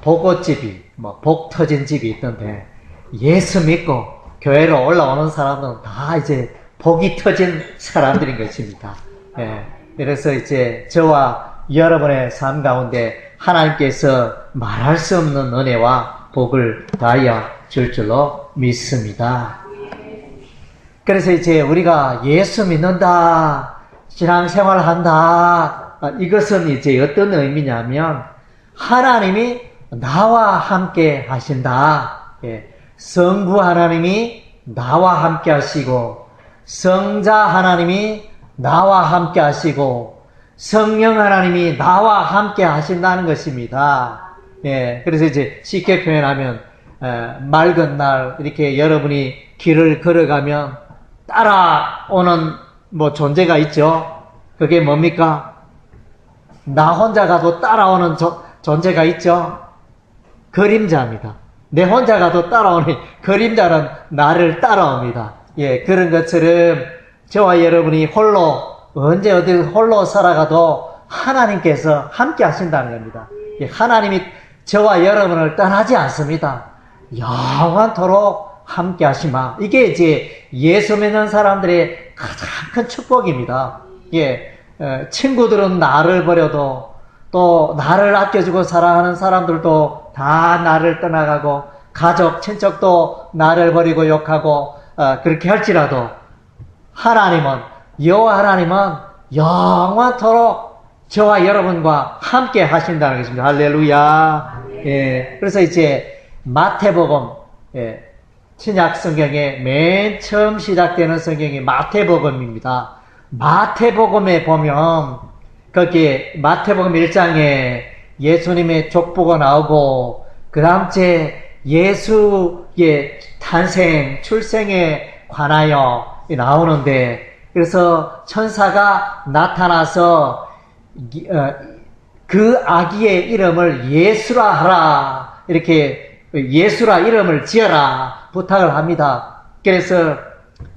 복옷집이, 복 터진 집이 있던데, 예수 믿고 교회로 올라오는 사람들은 다 이제 복이 터진 사람들인 것입니다. 예. 그래서 이제 저와 여러분의 삶 가운데 하나님께서 말할 수 없는 은혜와 복을 더하여 줄 줄로 믿습니다. 그래서 이제 우리가 예수 믿는다, 신앙생활 한다, 이것은 이제 어떤 의미냐면, 하나님이 나와 함께 하신다. 예. 성부 하나님이 나와 함께 하시고, 성자 하나님이 나와 함께 하시고, 성령 하나님이 나와 함께 하신다는 것입니다. 예. 그래서 이제 쉽게 표현하면, 맑은 날, 이렇게 여러분이 길을 걸어가면 따라오는 존재가 있죠. 그게 뭡니까? 나 혼자 가도 따라오는 존재가 있죠. 그림자입니다. 내 혼자 가도 따라오는 그림자는 나를 따라옵니다. 예, 그런 것처럼 저와 여러분이 언제 어디 홀로 살아가도 하나님께서 함께 하신다는 겁니다. 예, 하나님이 저와 여러분을 떠나지 않습니다. 영원토록 함께 하시마. 이게 이제 예수 믿는 사람들의 가장 큰 축복입니다. 예, 친구들은 나를 버려도, 또 나를 아껴주고 사랑하는 사람들도 다 나를 떠나가고, 가족, 친척도 나를 버리고 욕하고, 그렇게 할지라도 여호와 하나님은 영원토록 저와 여러분과 함께 하신다는 것입니다. 할렐루야. 예, 그래서 이제 마태복음, 신약 성경의 맨 처음 시작되는 성경이 마태복음입니다. 마태복음에 보면 거기에 마태복음 1장에 예수님의 족보가 나오고, 그 다음째 예수의 탄생, 출생에 관하여 나오는데, 그래서 천사가 나타나서 그 아기의 이름을 예수라 하라, 이렇게 예수라 이름을 지어라 부탁을 합니다. 그래서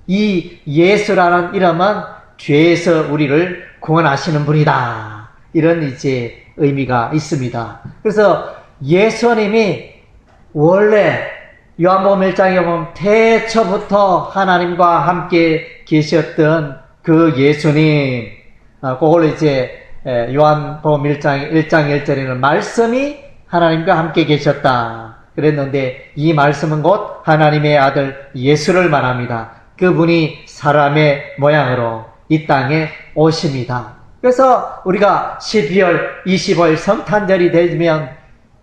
이 예수라는 이름은 죄에서 우리를 구원하시는 분이다, 이런 이제 의미가 있습니다. 그래서 예수님이 원래 요한복음 1장에 보면 태초부터 하나님과 함께 계셨던 그 예수님, 그걸 이제 요한복음 1장 1절에는 말씀이 하나님과 함께 계셨다 그랬는데, 이 말씀은 곧 하나님의 아들 예수를 말합니다. 그분이 사람의 모양으로 이 땅에 오십니다. 그래서 우리가 12월 25일 성탄절이 되면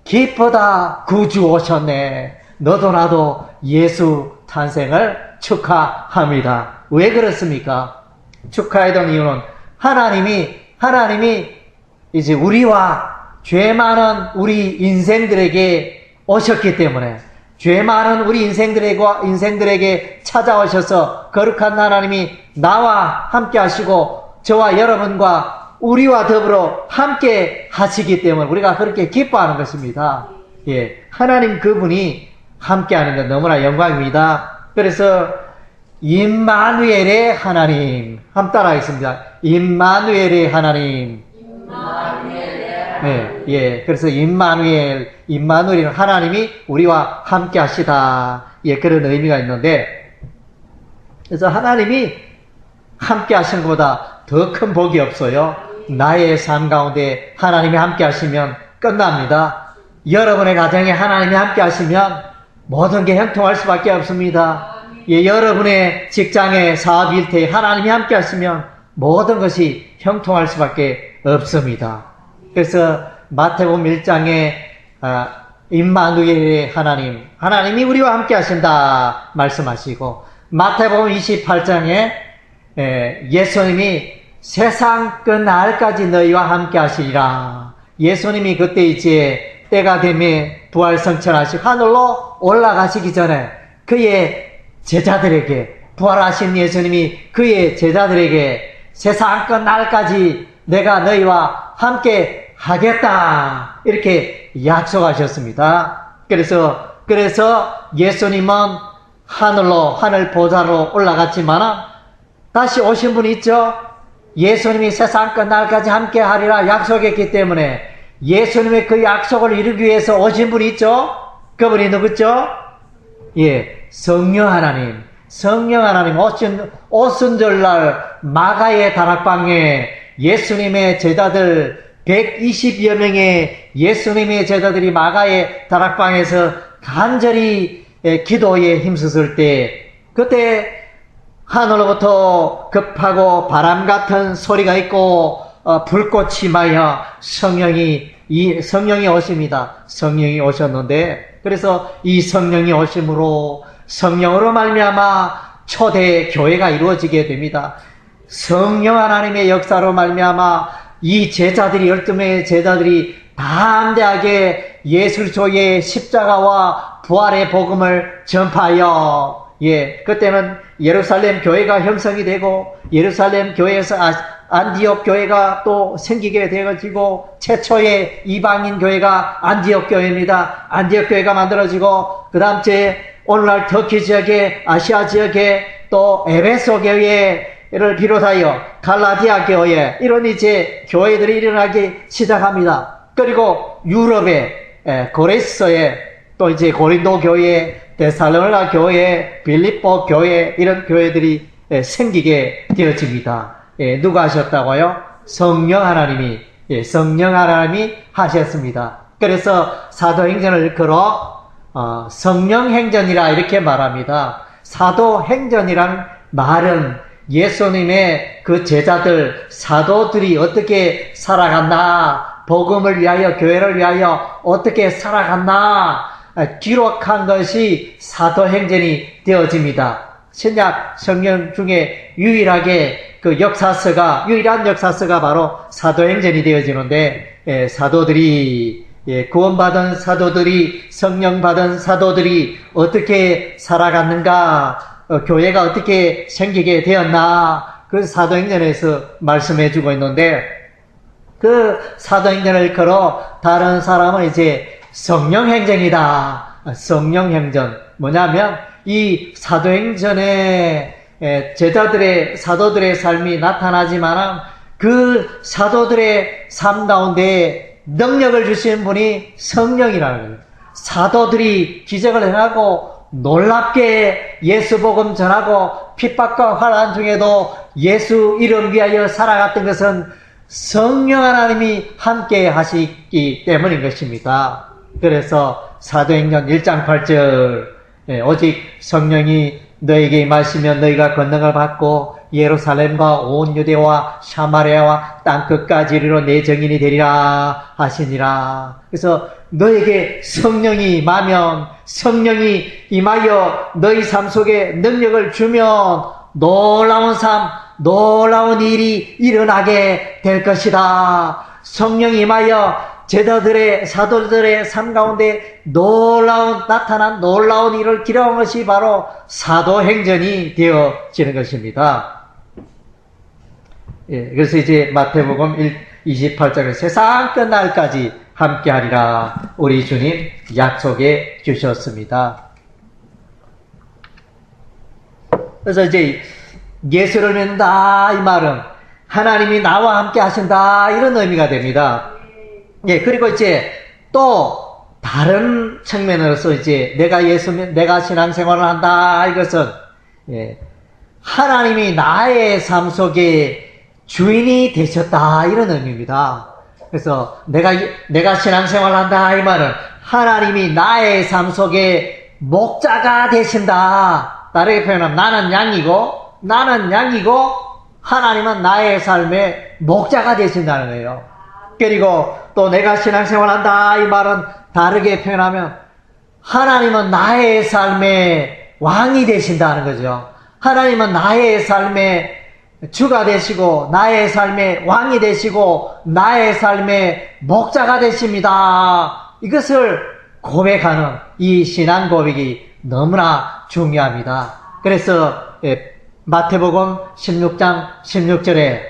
기쁘다, 구주 오셨네, 너도 나도 예수 탄생을 축하합니다. 왜 그렇습니까? 축하했던 이유는 하나님이 이제 우리와 죄 많은 우리 인생들에게 오셨기 때문에, 죄 많은 우리 인생들에게 찾아오셔서 거룩한 하나님이 나와 함께 하시고 저와 여러분과 우리와 더불어 함께 하시기 때문에 우리가 그렇게 기뻐하는 것입니다. 예, 하나님 그분이 함께 하는 건 너무나 영광입니다. 그래서 임마누엘의 하나님, 한번 따라하겠습니다. 임마누엘의 하나님. 네, 예, 그래서 임마누엘은 하나님이 우리와 함께 하시다, 예, 그런 의미가 있는데, 그래서 하나님이 함께 하시는 것보다 더 큰 복이 없어요. 나의 삶 가운데 하나님이 함께 하시면 끝납니다. 여러분의 가정에 하나님이 함께 하시면 모든 게 형통할 수밖에 없습니다. 예, 여러분의 직장에, 사업 일터에 하나님이 함께 하시면 모든 것이 형통할 수밖에 없습니다. 그래서 마태복음 1장에 임마누엘의 하나님이 우리와 함께 하신다 말씀하시고, 마태복음 28장에 예수님이 세상 끝날까지 너희와 함께 하시리라. 예수님이 그때 이제 때가 되면 부활성천하시고 하늘로 올라가시기 전에 그의 제자들에게, 부활하신 예수님이 그의 제자들에게 세상 끝날까지 내가 너희와 함께 하겠다, 이렇게 약속하셨습니다. 그래서 예수님은 하늘 보좌로 올라갔지만 다시 오신 분이 있죠. 예수님이 세상 끝날까지 함께 하리라 약속했기 때문에 예수님의 그 약속을 이루기 위해서 오신 분이 있죠? 그분이 누구죠? 예, 성령 하나님. 성령 하나님 오순절날 마가의 다락방에 예수님의 제자들 120여 명의 예수님의 제자들이 마가의 다락방에서 간절히 기도에 힘썼을 때, 그때 하늘로부터 급하고 바람 같은 소리가 있고 불꽃이 임하여 성령이 오십니다. 성령이 오셨는데, 그래서 이 성령이 오심으로 성령으로 말미암아 초대 교회가 이루어지게 됩니다. 성령 하나님의 역사로 말미암아 이 제자들이 12명의 제자들이 담대하게 예수 그리스도의 십자가와 부활의 복음을 전파하여, 그때는 예루살렘 교회가 형성이 되고 예루살렘 교회에서 안디옥 교회가 또 생기게 되어지고 최초의 이방인 교회가 안디옥 교회입니다. 안디옥 교회가 만들어지고 그 다음 오늘날 터키 지역에 아시아 지역에 또 에베소 교회를 비롯하여 갈라디아 교회 이런 이제 교회들이 일어나기 시작합니다. 그리고 유럽의 고레스에 또 이제 고린도 교회, 데살로니가 교회, 빌립보 교회 이런 교회들이 생기게 되어집니다. 누가 하셨다고요? 성령 하나님이 하셨습니다. 그래서 사도행전을 일컬어 성령행전이라 이렇게 말합니다. 사도행전이란 말은 예수님의 그 제자들, 사도들이 어떻게 살아갔나, 복음을 위하여, 교회를 위하여 어떻게 살아갔나 기록한 것이 사도행전이 되어집니다. 신약 성경 중에 유일한 역사서가 바로 사도행전이 되어지는데, 사도들이, 구원받은 사도들이, 성령 받은 사도들이 어떻게 살아갔는가, 교회가 어떻게 생기게 되었나, 그 사도행전에서 말씀해주고 있는데, 그 사도행전을 일컬어 다른 사람은 이제 성령행전이다. 성령행전. 뭐냐면, 이 사도행전에 사도들의 삶이 나타나지만 그 사도들의 삶 가운데 능력을 주신 분이 성령이라는 거예요. 사도들이 기적을 행하고 놀랍게 예수 복음 전하고 핍박과 환난 중에도 예수 이름 위하여 살아갔던 것은 성령 하나님이 함께 하시기 때문인 것입니다. 그래서 사도행전 1장 8절 오직 성령이 너에게 임하시면 너희가 권능을 받고 예루살렘과 온 유대와 사마리아와 땅끝까지 이르러 내 증인이 되리라 하시니라. 그래서 너에게 성령이 임하면, 성령이 임하여 너희 삶 속에 능력을 주면 놀라운 삶, 놀라운 일이 일어나게 될 것이다. 성령이 임하여 제자들의, 사도들의 삶 가운데 나타난 놀라운 일을 기록한 것이 바로 사도행전이 되어지는 것입니다. 그래서 이제 마태복음 28장에 세상 끝날까지 함께하리라 우리 주님 약속해 주셨습니다. 그래서 이제 예수를 믿는다 이 말은 하나님이 나와 함께 하신다 이런 의미가 됩니다. 그리고 이제 또 다른 측면으로서 이제 내가 신앙생활을 한다 이것은 하나님이 나의 삶 속에 주인이 되셨다 이런 의미입니다. 그래서 내가 신앙생활을 한다 이 말은 하나님이 나의 삶 속에 목자가 되신다. 다르게 표현하면 나는 양이고 하나님은 나의 삶의 목자가 되신다는 거예요. 그리고 또 내가 신앙생활 한다 이 말은 다르게 표현하면 하나님은 나의 삶의 왕이 되신다는 거죠. 하나님은 나의 삶의 주가 되시고 나의 삶의 왕이 되시고 나의 삶의 목자가 되십니다. 이것을 고백하는 이 신앙 고백이 너무나 중요합니다. 그래서 마태복음 16장 16절에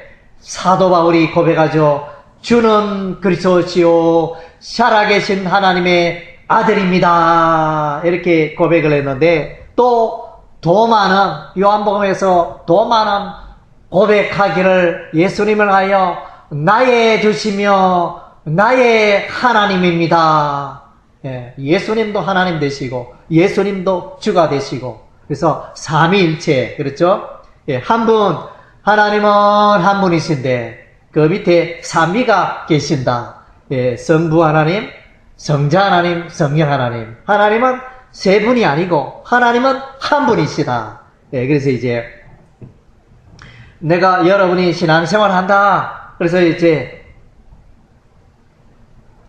사도 바울이 고백하죠. 주는 그리스도시요 살아계신 하나님의 아들입니다. 이렇게 고백을 했는데 또 도마는 요한복음에서 도마는 고백하기를 예수님을 하여 나의 주시며 나의 하나님입니다. 예, 예수님도 하나님 되시고 예수님도 주가 되시고 그래서 삼위일체 그렇죠? 예, 한 분 하나님은 한 분이신데 그 밑에 삼위가 계신다. 예, 성부 하나님, 성자 하나님, 성령 하나님. 하나님은 세 분이 아니고 하나님은 한 분이시다. 예, 그래서 이제 내가 여러분이 신앙생활 한다. 그래서 이제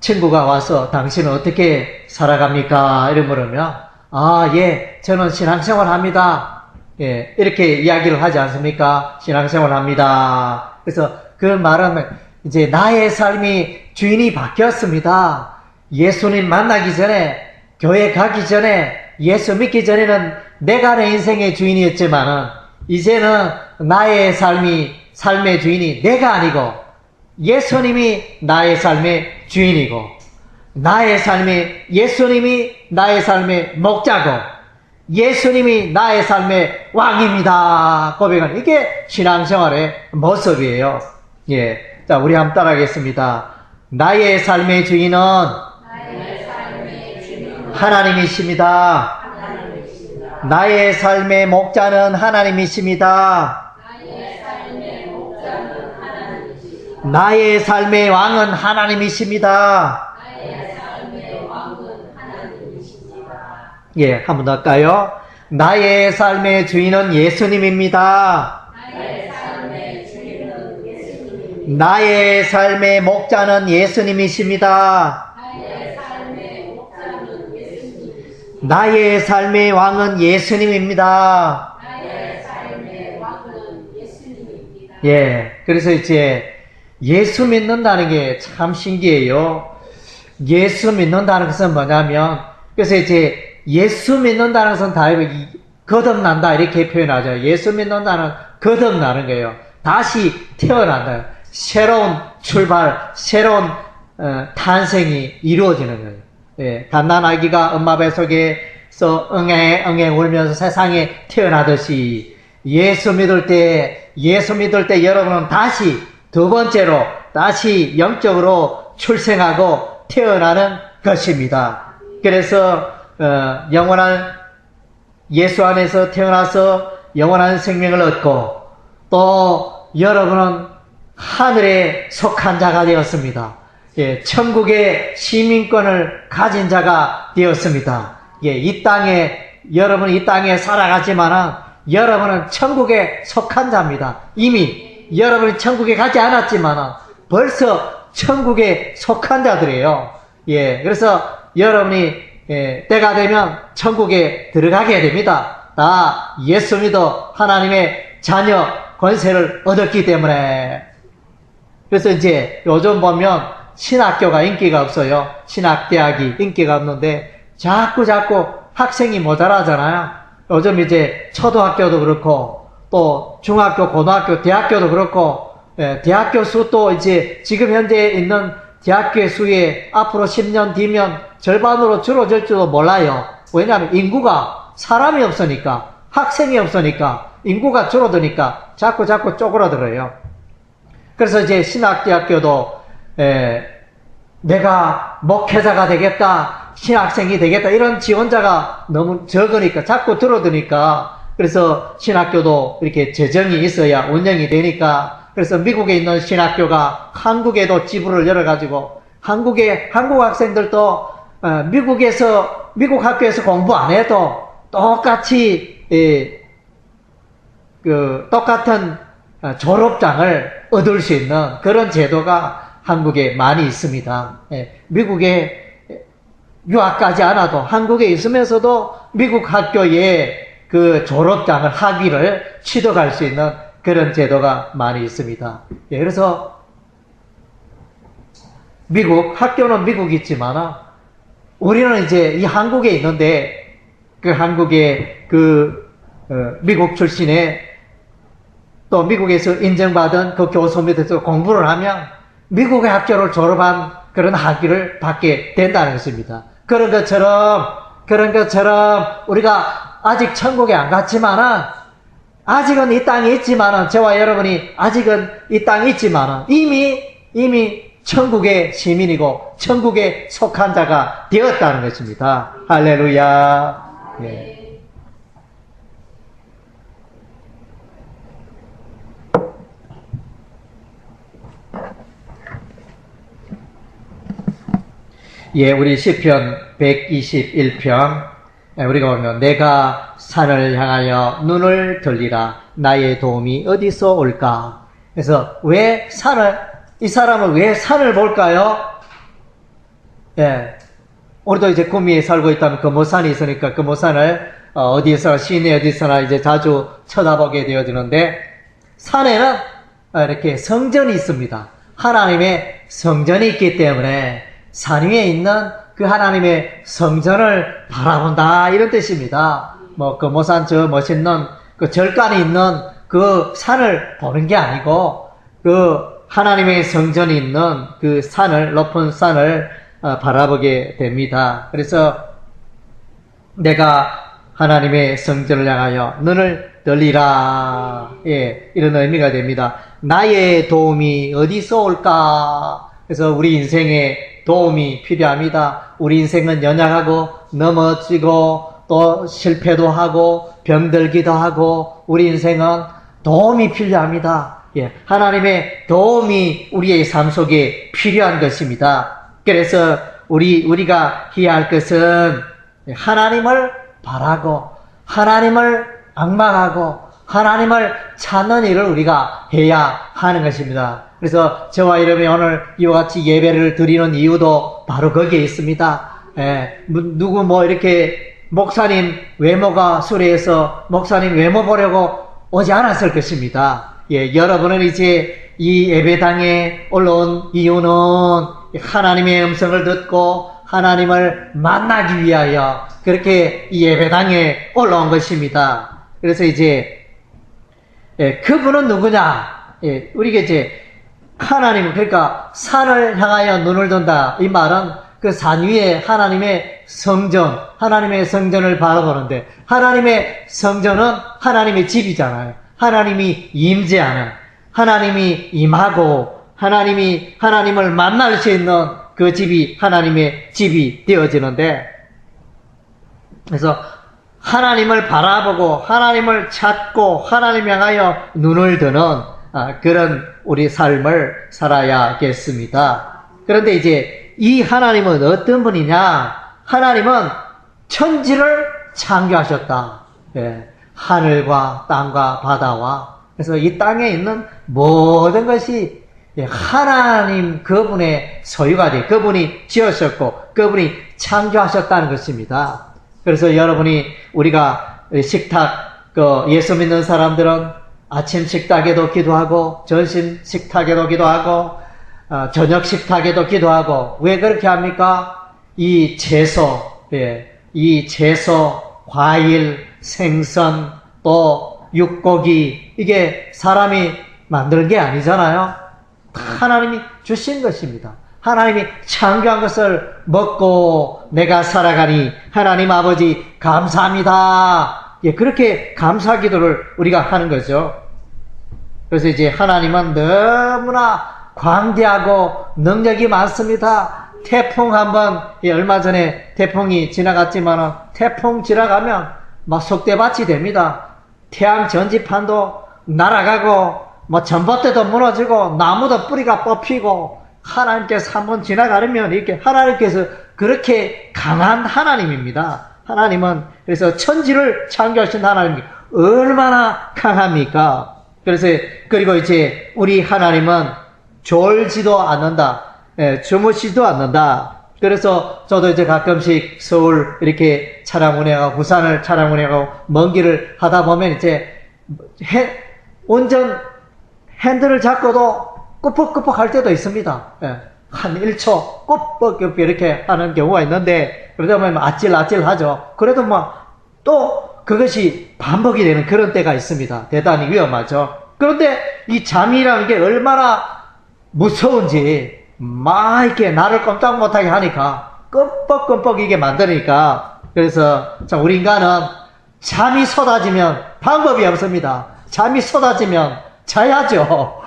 친구가 와서 당신은 어떻게 살아갑니까? 이런 물으면 아, 예, 저는 신앙생활 합니다. 예, 이렇게 이야기를 하지 않습니까? 신앙생활 합니다. 그래서 그 말은 이제 나의 삶이 주인이 바뀌었습니다. 예수님 만나기 전에, 교회 가기 전에, 예수 믿기 전에는 내가 내 인생의 주인이었지만은 이제는 나의 삶의 주인이 내가 아니고 예수님이 나의 삶의 주인이고 나의 삶의 예수님이 나의 삶의 목자고 예수님이 나의 삶의 왕입니다. 고백하는 이게 신앙생활의 모습이에요. 예, 자 우리 한번 따라하겠습니다. 나의 삶의 주인은 하나님이십니다. 나의 삶의 목자는 하나님이십니다. 나의 삶의 왕은 하나님이십니다. 예, 한 번 더 할까요? 나의 삶의 주인은 예수님입니다. 나의 삶의 목자는 예수님이십니다. 나의 삶의 왕은 예수님입니다. 예, 그래서 이제 예수 믿는다는 게 참 신기해요. 예수 믿는다는 것은 뭐냐면, 그래서 이제 예수 믿는다는 것은 다 거듭난다 이렇게 표현하죠. 예수 믿는다는 거듭나는 거예요. 다시 태어난다. 새로운 출발, 새로운 탄생이 이루어지는 거예요. 예, 갓난아기가 엄마 뱃속에서 응애 울면서 세상에 태어나듯이 예수 믿을 때 여러분은 다시 두 번째로 다시 영적으로 출생하고 태어나는 것입니다. 그래서 영원한 예수 안에서 태어나서 영원한 생명을 얻고 또 여러분은 하늘에 속한 자가 되었습니다. 예, 천국의 시민권을 가진 자가 되었습니다. 예, 이 땅에 여러분 이 땅에 살아가지만은 여러분은 천국에 속한 자입니다. 이미 여러분이 천국에 가지 않았지만은 벌써 천국에 속한 자들이에요. 예, 그래서 여러분이 때가 되면 천국에 들어가게 됩니다. 다 예수 믿어 하나님의 자녀 권세를 얻었기 때문에. 그래서 이제 요즘 보면 신학교가 인기가 없어요. 신학대학이 인기가 없는데 자꾸 학생이 모자라잖아요. 요즘 이제 초등학교도 그렇고 또 중학교, 고등학교, 대학교도 그렇고 대학교 수도 이제 지금 현재 있는 대학교의 수에 앞으로 10년 뒤면 절반으로 줄어들지도 몰라요. 왜냐하면 인구가 사람이 없으니까 학생이 없으니까 인구가 줄어드니까 자꾸 쪼그라들어요. 그래서 이제 신학대학교도 내가 목회자가 되겠다, 신학생이 되겠다 이런 지원자가 너무 적으니까 자꾸 줄어드니까 그래서 신학교도 이렇게 재정이 있어야 운영이 되니까 그래서 미국에 있는 신학교가 한국에도 지부를 열어가지고 한국 학생들도 미국 학교에서 공부 안 해도 똑같이 똑같은 졸업장을 얻을 수 있는 그런 제도가 한국에 많이 있습니다. 미국에 유학 가지 않아도 한국에 있으면서도 미국 학교에 그 졸업장을 학위를 취득할 수 있는 그런 제도가 많이 있습니다. 그래서 학교는 미국이 있지만 우리는 이제 이 한국에 있는데 그 한국의 미국 출신의 또 미국에서 인정받은 그 교수 밑에서 공부를 하면 미국의 학교를 졸업한 그런 학위를 받게 된다는 것입니다. 그런 것처럼 우리가 아직 천국에 안 갔지만은 아직은 이 땅에 있지만은 저와 여러분이 아직은 이 땅에 있지만은 이미 천국의 시민이고 천국에 속한 자가 되었다는 것입니다. 할렐루야. 예. 예, 우리 시편 121편 우리가 보면 내가 산을 향하여 눈을 돌리라 나의 도움이 어디서 올까? 그래서 왜 이 사람은 왜 산을 볼까요? 예, 우리도 이제 구미에 살고 있다면 금오산이 있으니까 금오산을 어디에서나 시내 어디서나 이제 자주 쳐다보게 되어지는데 산에는 이렇게 성전이 있습니다. 하나님의 성전이 있기 때문에 산 위에 있는 그 하나님의 성전을 바라본다 이런 뜻입니다. 뭐 금오산 저 멋있는 그 절간이 있는 그 산을 보는 게 아니고 그 하나님의 성전이 있는 그 산을 높은 산을 바라보게 됩니다. 그래서 내가 하나님의 성전을 향하여 눈을 돌리라. 예, 이런 의미가 됩니다. 나의 도움이 어디서 올까? 그래서 우리 인생에 도움이 필요합니다. 우리 인생은 연약하고 넘어지고 또 실패도 하고 병들기도 하고 우리 인생은 도움이 필요합니다. 예, 하나님의 도움이 우리의 삶 속에 필요한 것입니다. 그래서 우리가 해야 할 것은 하나님을 바라고 하나님을 앙망하고 하나님을 찾는 일을 우리가 해야 하는 것입니다. 그래서 저와 여러분이 오늘 이와 같이 예배를 드리는 이유도 바로 거기에 있습니다. 예, 누구 이렇게 목사님 외모가 수레해서 목사님 외모 보려고 오지 않았을 것입니다. 예, 여러분은 이제 이 예배당에 올라온 이유는 하나님의 음성을 듣고 하나님을 만나기 위하여 그렇게 이 예배당에 올라온 것입니다. 그래서 이제 그분은 누구냐? 예, 우리가 이제 하나님, 그러니까 산을 향하여 눈을 든다. 이 말은 그 산 위에 하나님의 성전을 바라보는데 하나님의 성전은 하나님의 집이잖아요. 하나님이 임재하는, 하나님이 임하고 하나님을 만날 수 있는 그 집이 하나님의 집이 되어지는데 그래서 하나님을 바라보고 하나님을 찾고 하나님 향하여 눈을 드는 그런 우리 삶을 살아야겠습니다. 그런데 이제 이 하나님은 어떤 분이냐? 하나님은 천지를 창조하셨다. 예, 하늘과 땅과 바다와 그래서 이 땅에 있는 모든 것이 하나님 그분의 소유가 돼 그분이 지으셨고 그분이 창조하셨다는 것입니다. 그래서 우리가 식탁 예수 믿는 사람들은 아침 식탁에도 기도하고 점심 식탁에도 기도하고 저녁 식탁에도 기도하고 왜 그렇게 합니까? 이 채소, 과일, 생선, 또 육고기 이게 사람이 만든 게 아니잖아요. 하나님이 주신 것입니다. 하나님이 창조한 것을 먹고 내가 살아가니 하나님 아버지 감사합니다. 예, 그렇게 감사 기도를 우리가 하는 거죠. 그래서 이제 하나님은 너무나 광대하고 능력이 많습니다. 태풍 얼마 전에 태풍이 지나갔지만은 태풍 지나가면 막 속대밭이 됩니다. 태양 전지판도 날아가고 전봇대도 무너지고 나무도 뿌리가 뽑히고 하나님께서 한번 지나가려면 이렇게 하나님께서 그렇게 강한 하나님입니다. 하나님은 그래서 천지를 창조하신 하나님이 얼마나 강합니까? 그리고 이제 우리 하나님은 졸지도 않는다. 주무시지도 않는다. 그래서 저도 이제 가끔씩 서울 이렇게 차량 운행하고 부산을 차량 운행하고 먼 길을 하다 보면 이제 운전 핸들을 잡고도 꾸벅꾸벅 할 때도 있습니다. 한 1초 꾸벅꾸벅 이렇게 하는 경우가 있는데 그러다 보면 아찔아찔 하죠. 그래도 또 그것이 반복이 되는 그런 때가 있습니다. 대단히 위험하죠. 그런데 이 잠이라는 게 얼마나 무서운지 이렇게 나를 꼼짝 못하게 하니까 끔뻑끔뻑 이게 만드니까 그래서 참 우리 인간은 잠이 쏟아지면 방법이 없습니다. 잠이 쏟아지면 자야죠.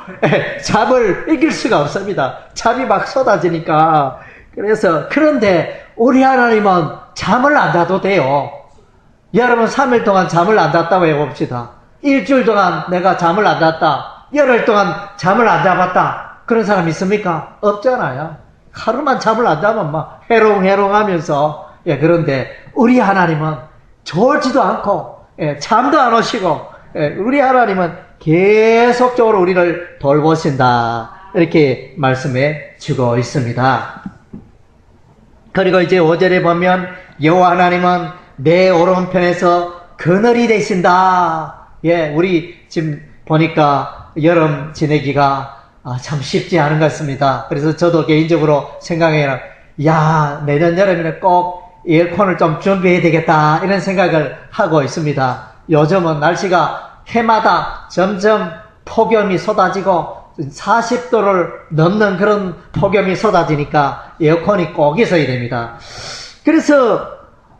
잠을 이길 수가 없습니다. 잠이 막 쏟아지니까. 그래서 그런데 우리 하나님은 잠을 안 자도 돼요. 여러분 3일 동안 잠을 안 잤다고 해봅시다. 일주일 동안 내가 잠을 안 잤다. 열흘 동안 잠을 안 자봤다. 그런 사람 있습니까? 없잖아요. 하루만 잠을 안 자면 막 해롱해롱 하면서. 그런데 우리 하나님은 졸지도 않고, 잠도 안 오시고, 우리 하나님은 계속적으로 우리를 돌보신다. 이렇게 말씀해 주고 있습니다. 그리고 이제 5절에 보면 여호와 하나님은 내 오른편에서 그늘이 되신다. 우리 지금 보니까 여름 지내기가 참 쉽지 않은 것 같습니다. 그래서 저도 개인적으로 생각해요. 내년 여름에는 꼭 에어컨을 좀 준비해야 되겠다. 이런 생각을 하고 있습니다. 요즘은 날씨가 해마다 점점 폭염이 쏟아지고 40도를 넘는 그런 폭염이 쏟아지니까 에어컨이 꼭 있어야 됩니다. 그래서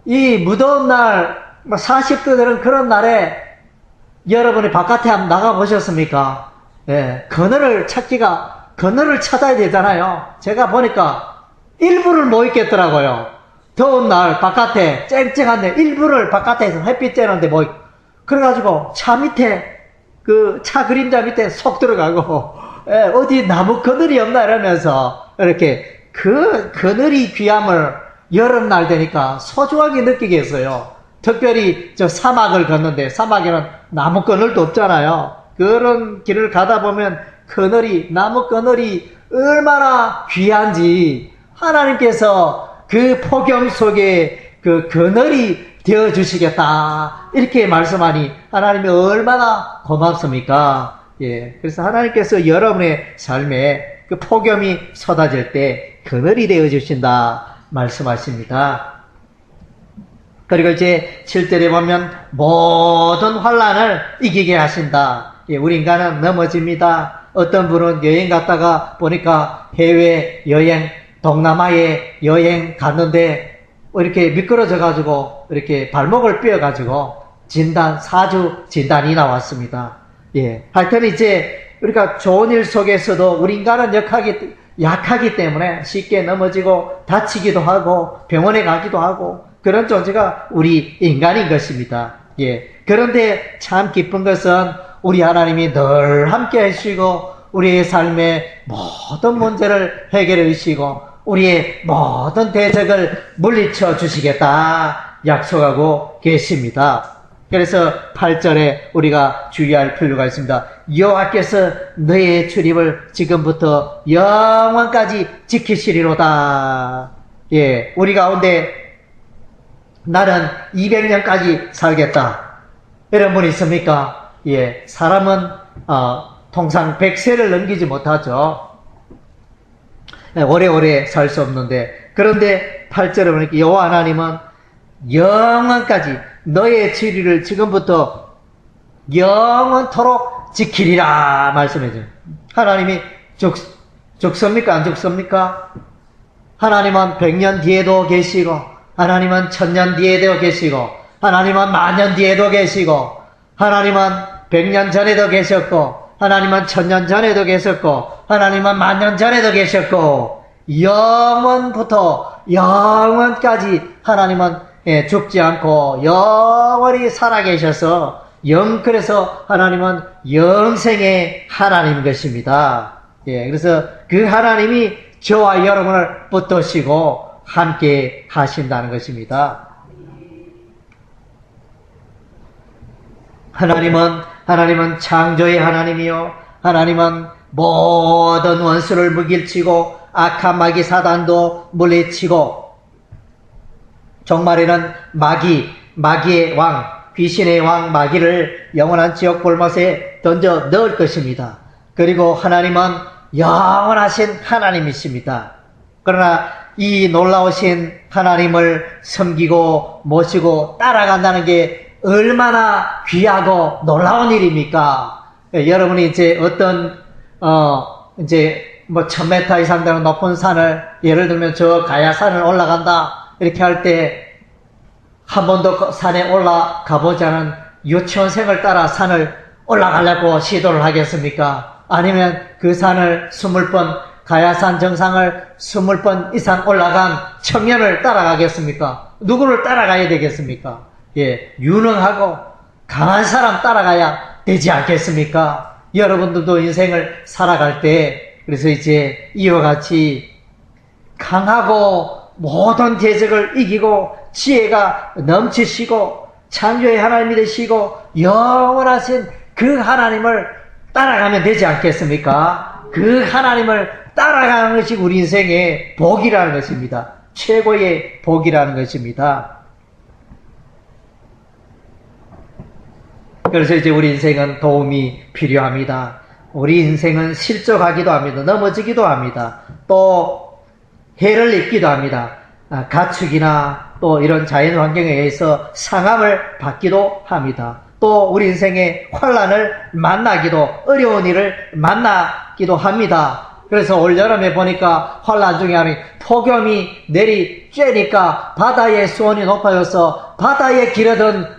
이 무더운 날, 40도 되는 그런 날에 여러분이 바깥에 한번 나가보셨습니까? 그늘을 찾아야 되잖아요. 제가 보니까 일부를 못 있겠더라고요. 더운 날 바깥에 쨍쨍한데 일부를 바깥에서 햇빛 쬐는데 그래가지고 차 밑에 차 그림자 밑에 속 들어가고 어디 나무 그늘이 없나 이러면서 이렇게 그 그늘이 귀함을 여름날 되니까 소중하게 느끼겠어요. 특별히 저 사막을 걷는데 사막에는 나무 그늘도 없잖아요. 그런 길을 가다 보면 나무 그늘이 얼마나 귀한지 하나님께서 그 폭염 속에 그 그늘이 되어주시겠다. 이렇게 말씀하니 하나님이 얼마나 고맙습니까? 그래서 하나님께서 여러분의 삶에 그 폭염이 쏟아질 때 그늘이 되어주신다. 말씀하십니다. 그리고 이제 7절에 보면 모든 환난을 이기게 하신다. 우리 인간은 넘어집니다. 어떤 분은 여행 갔다가 보니까 해외 여행, 동남아에 여행 갔는데 이렇게 미끄러져 가지고 이렇게 발목을 삐어 가지고 4주 진단이 나왔습니다. 하여튼 이제 우리가 좋은 일 속에서도 우리 인간은 약하기 때문에 쉽게 넘어지고 다치기도 하고 병원에 가기도 하고 그런 존재가 우리 인간인 것입니다. 그런데 참 기쁜 것은 우리 하나님이 늘 함께 하시고 우리의 삶의 모든 문제를 해결해 주시고 우리의 모든 대적을 물리쳐 주시겠다 약속하고 계십니다. 그래서 8절에 우리가 주의할 필요가 있습니다. 여호와께서 너의 출입을 지금부터 영원까지 지키시리로다. 우리 가운데 나는 200년까지 살겠다. 이런 분 있습니까? 사람은 통상 100세를 넘기지 못하죠. 오래오래 살 수 없는데 그런데 8절에 보니까 여호와 하나님은 영원까지 너의 지리를 지금부터 영원토록 지키리라 말씀해줘요. 하나님이 죽습니까? 안 죽습니까? 하나님은 100년 뒤에도 계시고 하나님은 1000년 뒤에도 계시고 하나님은 만년 뒤에도 계시고 하나님은 100년 전에도 계셨고 하나님은 1000년 전에도 계셨고 하나님은 만년 전에도 계셨고 영원부터 영원까지 하나님은 죽지 않고 영원히 살아계셔서 그래서 하나님은 영생의 하나님인 것입니다. 그래서 그 하나님이 저와 여러분을 붙드시고 함께 하신다는 것입니다. 하나님은 창조의 하나님이요 하나님은 모든 원수를 무길치고 악한 마귀 사단도 물리치고 종말에는 마귀의 왕, 귀신의 왕 마귀를 영원한 지옥 골못에 던져 넣을 것입니다. 그리고 하나님은 영원하신 하나님이십니다. 그러나 이 놀라우신 하나님을 섬기고 모시고 따라간다는 게 얼마나 귀하고 놀라운 일입니까? 여러분이 이제 어떤 1000m 이상 되는 높은 산을 예를 들면 저 가야산을 올라간다 이렇게 할 때 한 번도 산에 올라가 보지 않은 유치원생을 따라 산을 올라가려고 시도를 하겠습니까? 아니면 그 산을 20번, 가야산 정상을 20번 이상 올라간 청년을 따라가겠습니까? 누구를 따라가야 되겠습니까? 예, 유능하고 강한 사람 따라가야 되지 않겠습니까? 여러분들도 인생을 살아갈 때, 그래서 이제 이와 같이 강하고 모든 대적을 이기고 지혜가 넘치시고 창조의 하나님이 되시고 영원하신 그 하나님을 따라가면 되지 않겠습니까? 그 하나님을 따라가는 것이 우리 인생의 복이라는 것입니다. 최고의 복이라는 것입니다. 그래서 이제 우리 인생은 도움이 필요합니다. 우리 인생은 실족하기도 합니다. 넘어지기도 합니다. 또 해를 입기도 합니다. 가축이나 또 이런 자연 환경에 의해서 상함을 받기도 합니다. 또 우리 인생의 환난을 만나기도, 어려운 일을 만나기도 합니다. 그래서 올 여름에 보니까 환난 중에 하나는 폭염이 내리쬐니까 바다의 수온이 높아져서 바다에 기르던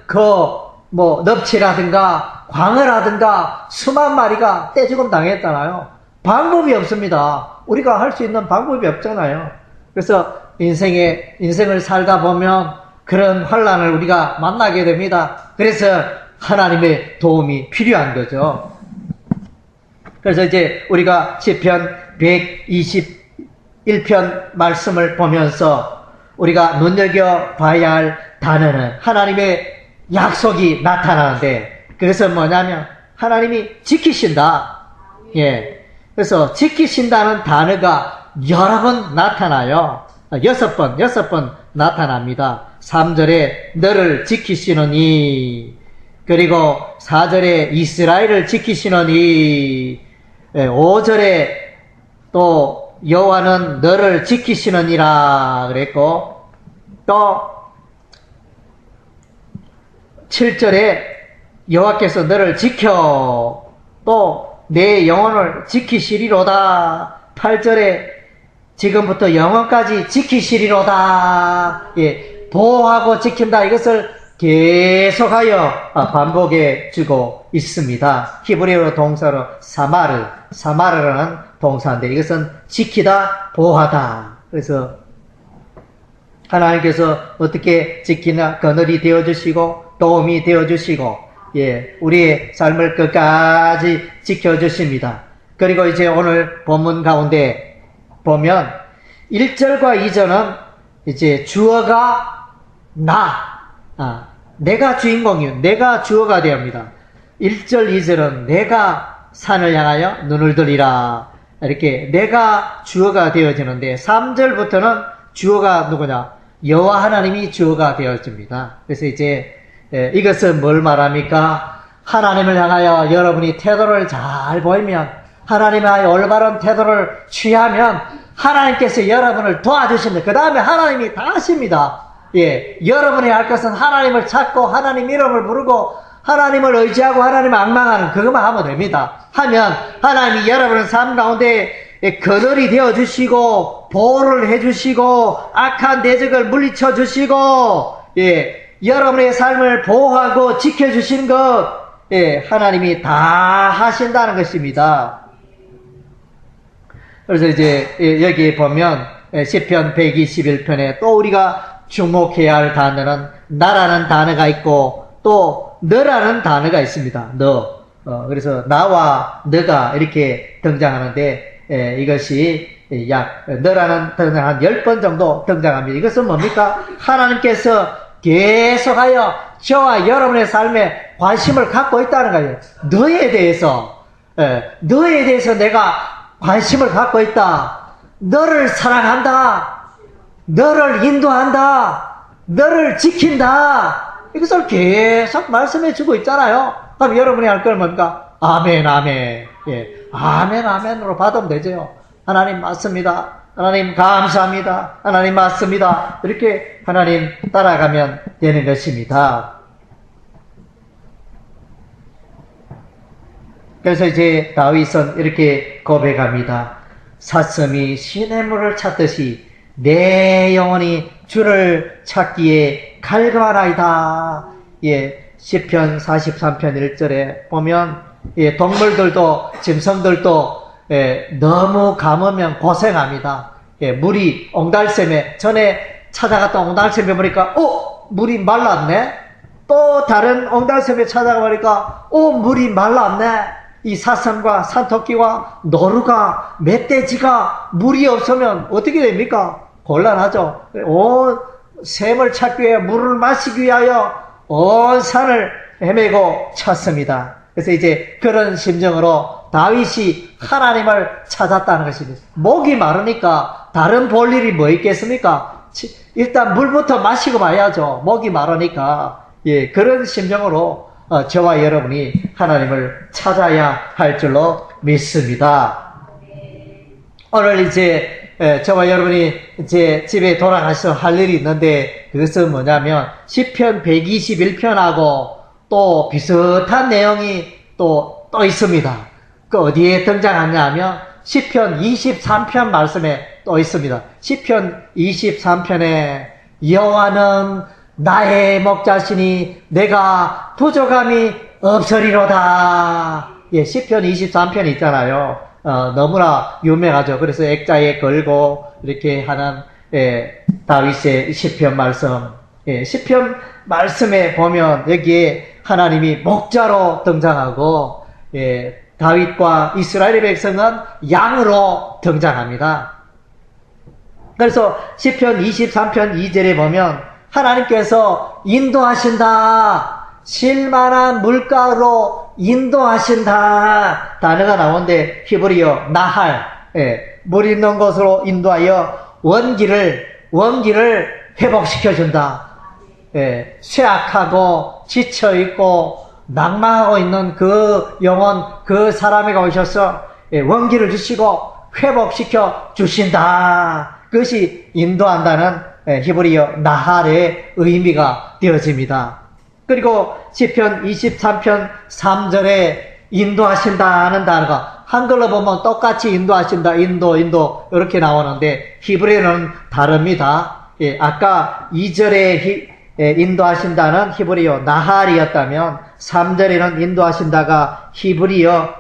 넙치라든가 광어라든가 수만 마리가 떼죽음 당했잖아요. 방법이 없습니다. 우리가 할 수 있는 방법이 없잖아요. 그래서 인생을 살다 보면 그런 환난을 우리가 만나게 됩니다. 그래서 하나님의 도움이 필요한 거죠. 그래서 이제 우리가 시편 121편 말씀을 보면서 우리가 눈여겨봐야 할 단어는 하나님의 약속이 나타나는데, 그것은 뭐냐면 하나님이 지키신다. 예. 그래서 지키신다는 단어가 여러 번 나타나요. 6번 나타납니다. 3절에 너를 지키시느니, 그리고 4절에 이스라엘을 지키시느니, 5절에 또 여호와는 너를 지키시느니라 그랬고, 또 7절에 여호와께서 너를 지켜 또 내 영혼을 지키시리로다. 8절에 지금부터 영원까지 지키시리로다. 예, 보호하고 지킨다. 이것을 계속하여 반복해 주고 있습니다. 히브리어 동사로 사마르라는 동사인데 이것은 지키다, 보호하다. 그래서 하나님께서 어떻게 지키나 그늘이 되어주시고 도움이 되어주시고, 예, 우리의 삶을 끝까지 지켜주십니다. 그리고 이제 오늘 본문 가운데 보면 1절과 2절은 이제 주어가 내가 주인공이요, 내가 주어가 되옵니다. 1절, 2절은 내가 산을 향하여 눈을 들리라. 이렇게 내가 주어가 되어지는데 3절부터는 주어가 누구냐? 여호와 하나님이 주어가 되어집니다. 그래서 이제 이것은 뭘 말합니까? 하나님을 향하여 여러분이 태도를 잘 보이면, 하나님의 올바른 태도를 취하면 하나님께서 여러분을 도와주십니다. 그 다음에 하나님이 다 하십니다. 예, 여러분이 할 것은 하나님을 찾고 하나님 이름을 부르고 하나님을 의지하고 하나님을 앙망하는 그것만 하면 됩니다. 하면 하나님이 여러분의 삶 가운데 그늘이 되어주시고 보호를 해주시고 악한 대적을 물리쳐 주시고, 예, 여러분의 삶을 보호하고 지켜주시는 것, 예, 하나님이 다 하신다는 것입니다. 그래서 이제 여기 보면 시편 121편에 또 우리가 주목해야 할 단어는 나라는 단어가 있고 또 너라는 단어가 있습니다. 너. 그래서 나와 너가 이렇게 등장하는데, 이것이 약 너라는 단어가 한 10번 정도 등장합니다. 이것은 뭡니까? 하나님께서 계속하여 저와 여러분의 삶에 관심을 갖고 있다는 거예요. 너에 대해서 내가 관심을 갖고 있다. 너를 사랑한다. 너를 인도한다. 너를 지킨다. 이것을 계속 말씀해 주고 있잖아요. 그럼 여러분이 할 건 뭔가? 아멘, 아멘. 예, 아멘, 아멘으로 받으면 되죠. 하나님 맞습니다. 하나님 감사합니다. 하나님 맞습니다. 이렇게 하나님 따라가면 되는 것입니다. 그래서 이제 다윗은 이렇게 고백합니다. 사슴이 시냇물을 찾듯이 내 영혼이 주를 찾기에 갈급하나이다. 예, 시편 43편 1절에 보면 동물들도 짐승들도 너무 감으면 고생합니다. 물이 옹달샘에 전에 찾아갔다 옹달샘에 보니까 물이 말랐네. 또 다른 옹달샘에 찾아가 보니까 물이 말랐네. 이 사슴과 산토끼와 노루가 멧돼지가 물이 없으면 어떻게 됩니까? 곤란하죠. 온 샘을 찾기 위해 물을 마시기 위하여 온 산을 헤매고 찾습니다. 그래서 이제 그런 심정으로 다윗이 하나님을 찾았다는 것입니다. 목이 마르니까 다른 볼 일이 뭐 있겠습니까? 일단 물부터 마시고 봐야죠. 목이 마르니까. 그런 심정으로 저와 여러분이 하나님을 찾아야 할 줄로 믿습니다. 오늘 이제 저와 여러분이 이제 집에 돌아가셔서 할 일이 있는데 그것은 뭐냐면 시편 121편하고 또 비슷한 내용이 또 있습니다. 그 어디에 등장하냐 하면 시편 23편 말씀에 또 있습니다. 시편 23편에 여호와는 나의 목자시니 내가 부족함이 없으리로다. 시편 23편 있잖아요. 너무나 유명하죠. 그래서 액자에 걸고 이렇게 하는 다윗의 시편 말씀. 시편 말씀에 보면 여기에 하나님이 목자로 등장하고 다윗과 이스라엘의 백성은 양으로 등장합니다. 그래서 시편 23편 2절에 보면 하나님께서 인도하신다. 쉴만한 물가로 인도하신다. 단어가 나오는데 히브리어 나할, 물 있는 곳으로 인도하여 원기를 회복시켜준다. 쇠약하고 지쳐있고 낭망하고 있는 그 영혼, 그 사람에게 오셔서 원기를 주시고 회복시켜 주신다. 그것이 인도한다는 히브리어 나할의 의미가 되어집니다. 그리고 시편 23편 3절에 인도하신다는 단어가 한글로 보면 똑같이 인도하신다, 인도 이렇게 나오는데 히브리어는 다릅니다. 아까 2절에 인도하신다는 히브리어 나할이었다면 3절에는 인도하신다가 히브리어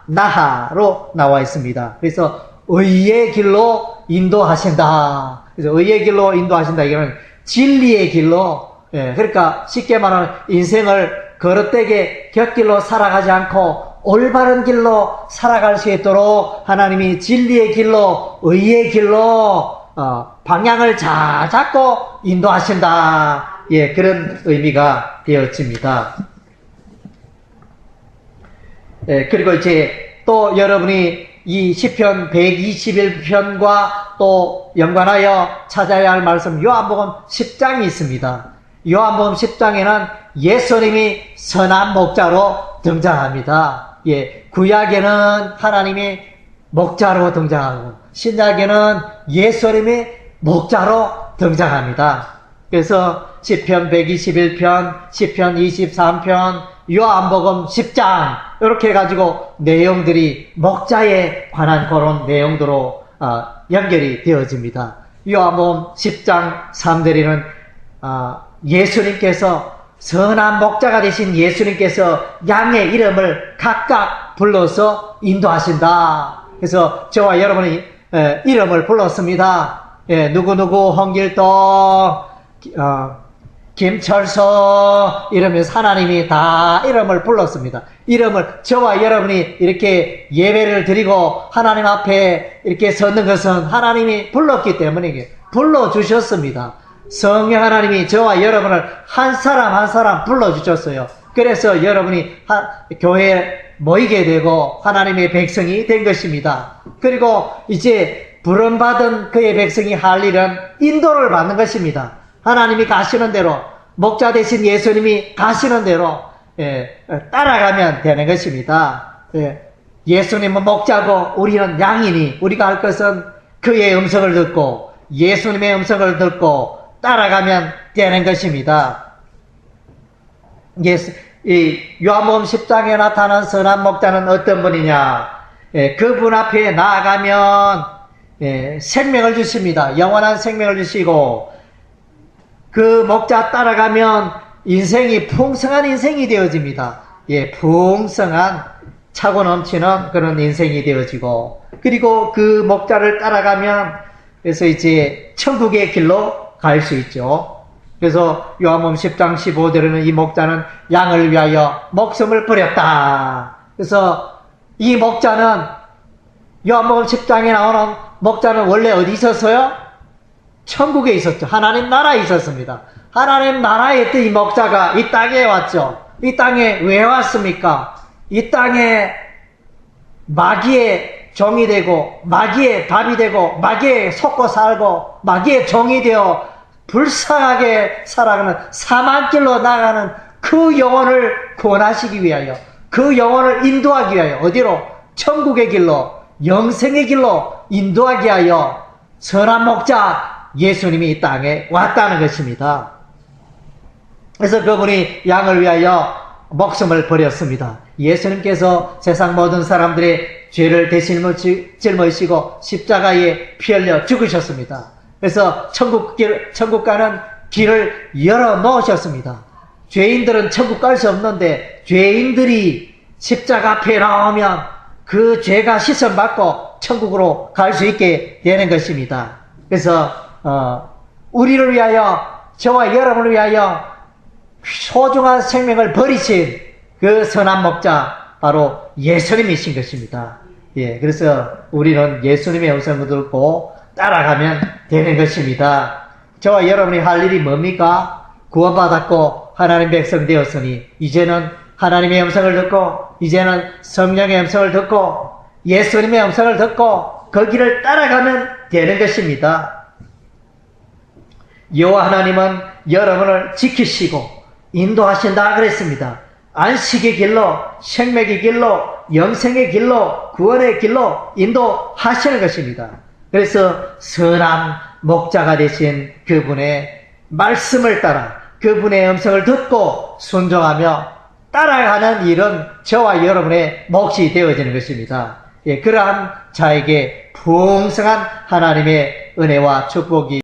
나하로 나와 있습니다. 그래서 의의 길로 인도하신다. 그래서 의의 길로 인도하신다. 이거는 진리의 길로, 그러니까 쉽게 말하면 인생을 거릇되게 곁길로 살아가지 않고 올바른 길로 살아갈 수 있도록 하나님이 진리의 길로, 의의 길로 방향을 잘 잡고 인도하신다. 그런 의미가 되어집니다. 그리고 이제 또 여러분이 이 시편 121편과 또 연관하여 찾아야 할 말씀 요한복음 10장이 있습니다. 요한복음 10장에는 예수님이 선한 목자로 등장합니다. 구약에는 하나님이 목자로 등장하고 신약에는 예수님이 목자로 등장합니다. 그래서 시편 121편, 시편 23편, 요한복음 10장 이렇게 해가지고 내용들이 목자에 관한 그런 내용으로 연결이 되어집니다. 요한복음 10장 3절에는 예수님께서 선한 목자가 되신 예수님께서 양의 이름을 각각 불러서 인도하신다. 그래서 저와 여러분이 이름을 불렀습니다. 누구누구 홍길동 김철수 이러면서 하나님이 다 이름을 불렀습니다. 이름을 저와 여러분이 이렇게 예배를 드리고 하나님 앞에 이렇게 섰는 것은 하나님이 불렀기 때문에 불러주셨습니다. 성령 하나님이 저와 여러분을 한 사람 한 사람 불러주셨어요. 그래서 여러분이 교회에 모이게 되고 하나님의 백성이 된 것입니다. 그리고 이제 부름받은 그의 백성이 할 일은 인도를 받는 것입니다. 하나님이 가시는 대로, 목자 되신 예수님이 가시는 대로 따라가면 되는 것입니다. 예수님은 목자고 우리는 양이니 우리가 할 것은 그의 음성을 듣고 예수님의 음성을 듣고 따라가면 되는 것입니다. 이 요한복음 10장에 나타난 선한 목자는 어떤 분이냐? 그분 앞에 나아가면 생명을 주십니다. 영원한 생명을 주시고 그 목자 따라가면 인생이 풍성한 인생이 되어집니다. 예, 풍성한 차고 넘치는 그런 인생이 되어지고, 그리고 그 목자를 따라가면 그래서 이제 천국의 길로 갈 수 있죠. 그래서 요한복음 10장 15절에는 이 목자는 양을 위하여 목숨을 버렸다. 그래서 이 목자는 요한복음 10장에 나오는 목자는 원래 어디 있었어요? 천국에 있었죠. 하나님 나라에 있었습니다. 하나님 나라에 있던 이 목자가 이 땅에 왔죠. 이 땅에 왜 왔습니까? 이 땅에 마귀의 종이 되고, 마귀의 밥이 되고, 마귀에 속고 살고, 마귀의 종이 되어 불쌍하게 살아가는 사망길로 나가는 그 영혼을 구원하시기 위하여, 그 영혼을 인도하기 위하여, 어디로? 천국의 길로, 영생의 길로 인도하기 위하여 선한 목자 예수님이 이 땅에 왔다는 것입니다. 그래서 그분이 양을 위하여 목숨을 버렸습니다. 예수님께서 세상 모든 사람들의 죄를 대신 짊어지시고 십자가에 피 흘려 죽으셨습니다. 그래서 천국 가는 길을 열어 놓으셨습니다. 죄인들은 천국 갈 수 없는데 죄인들이 십자가 앞에 나오면 그 죄가 씻음받고 천국으로 갈 수 있게 되는 것입니다. 그래서 우리를 위하여, 저와 여러분을 위하여 소중한 생명을 버리신 그 선한 목자 바로 예수님이신 것입니다. 예, 그래서 우리는 예수님의 음성을 듣고 따라가면 되는 것입니다. 저와 여러분이 할 일이 뭡니까? 구원받았고 하나님 백성 되었으니 이제는 하나님의 음성을 듣고, 이제는 성령의 음성을 듣고, 예수님의 음성을 듣고 그 길을 따라가면 되는 것입니다. 여호와 하나님은 여러분을 지키시고 인도하신다 그랬습니다. 안식의 길로, 생명의 길로, 영생의 길로, 구원의 길로 인도하시는 것입니다. 그래서 선한 목자가 되신 그분의 말씀을 따라 그분의 음성을 듣고 순종하며 따라가는 일은 저와 여러분의 몫이 되어지는 것입니다. 예, 그러한 자에게 풍성한 하나님의 은혜와 축복이